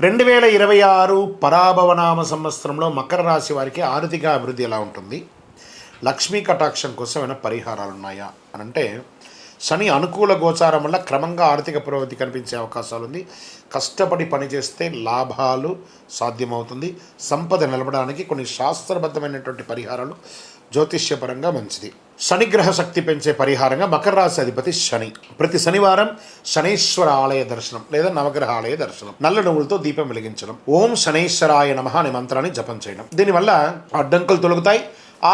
2026 పరాభవనామ సంవత్సరంలో మకర రాశి వారికి ఆర్థిక అభివృద్ధి ఎలా ఉంటుంది, లక్ష్మీ కటాక్షం కోసం ఏమైనా పరిహారాలు ఉన్నాయా అని అంటే, శని అనుకూల గోచారం వల్ల క్రమంగా ఆర్థిక పురోగతి కనిపించే అవకాశాలు ఉంది. కష్టపడి పనిచేస్తే లాభాలు సాధ్యమవుతుంది. సంపద నిలబడడానికి కొన్ని శాస్త్రబద్ధమైనటువంటి పరిహారాలు జ్యోతిష్యపరంగా మంచిది. శనిగ్రహ శక్తి పెంచే పరిహారంగా మకర రాశి అధిపతి శని. ప్రతి శనివారం శనైశ్వర ఆలయ దర్శనం లేదా నవగ్రహ ఆలయ దర్శనం, నల్ల నువ్వులతో దీపం వెలిగించడం, ఓం శనైశ్వరాయ నమః అనే మంత్రాన్ని జపం చేయడం. దీనివల్ల అడ్డంకులు తొలగుతాయి,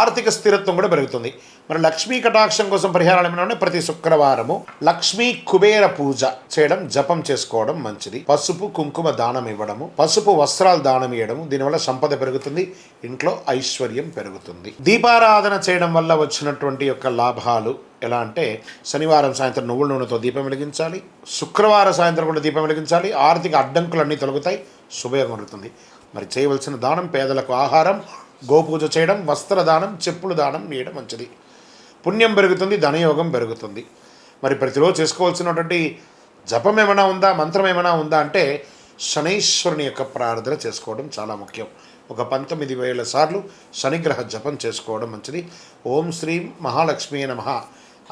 ఆర్థిక స్థిరత్వం కూడా పెరుగుతుంది. మరి లక్ష్మీ కటాక్షం కోసం పరిహారాలు ఏమైనా ప్రతి శుక్రవారము లక్ష్మీ కుబేర పూజ చేయడం, జపం చేసుకోవడం మంచిది. పసుపు కుంకుమ దానం ఇవ్వడము, పసుపు వస్త్రాలు దానం ఇవ్వడము, దీనివల్ల సంపద పెరుగుతుంది, ఇంట్లో ఐశ్వర్యం పెరుగుతుంది. దీపారాధన చేయడం వల్ల వచ్చినటువంటి యొక్క లాభాలు ఎలా అంటే, శనివారం సాయంత్రం నువ్వుల నూనెతో దీపం వెలిగించాలి, శుక్రవారం సాయంత్రం కూడా దీపం వెలిగించాలి. ఆర్థిక అడ్డంకులన్నీ తొలగుతాయి, శుభయోగం కలుగుతుంది. మరి చేయవలసిన దానం పేదలకు ఆహారం, గోపూజ చేయడం, వస్త్రదానం, చెప్పులు దానం చేయడం మంచిది. పుణ్యం పెరుగుతుంది, ధనయోగం పెరుగుతుంది. మరి ప్రతిరోజు చేసుకోవాల్సినటువంటి జపం ఏమైనా ఉందా, మంత్రం ఏమైనా ఉందా అంటే, శనైశ్వరుని యొక్క ప్రార్థన చేసుకోవడం చాలా ముఖ్యం. ఒక 19,000 సార్లు శనిగ్రహ జపం చేసుకోవడం మంచిది. ఓం శ్రీం మహాలక్ష్మీ నమః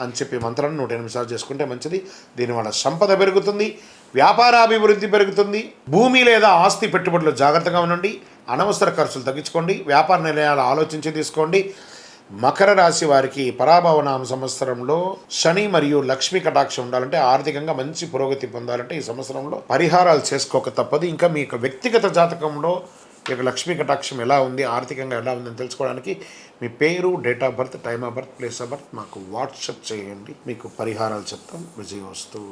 అని చెప్పి మంత్రాన్ని 108 సార్లు చేసుకుంటే మంచిది. దీనివల్ల సంపద పెరుగుతుంది, వ్యాపారాభివృద్ధి పెరుగుతుంది. భూమి లేదా ఆస్తి పెట్టుబడులు జాగ్రత్తగా ఉండండి, అనవసర ఖర్చులు తగ్గించుకోండి, వ్యాపార నిర్ణయాలు ఆలోచించి తీసుకోండి. మకర రాశి వారికి పరాభవనామ సంవత్సరంలో శని మరియు లక్ష్మీ కటాక్షం ఉండాలంటే, ఆర్థికంగా మంచి పురోగతి పొందాలంటే ఈ సంవత్సరంలో పరిహారాలు చేసుకోక తప్పదు. ఇంకా మీ యొక్క వ్యక్తిగత జాతకంలో ఈ యొక్క లక్ష్మీ కటాక్షం ఎలా ఉంది, ఆర్థికంగా ఎలా ఉందని తెలుసుకోవడానికి మీ పేరు, date of birth, time of birth, place of birth మాకు వాట్సాప్ చేయండి. మీకు పరిహారాలు చెప్తాం. విజయవస్తు.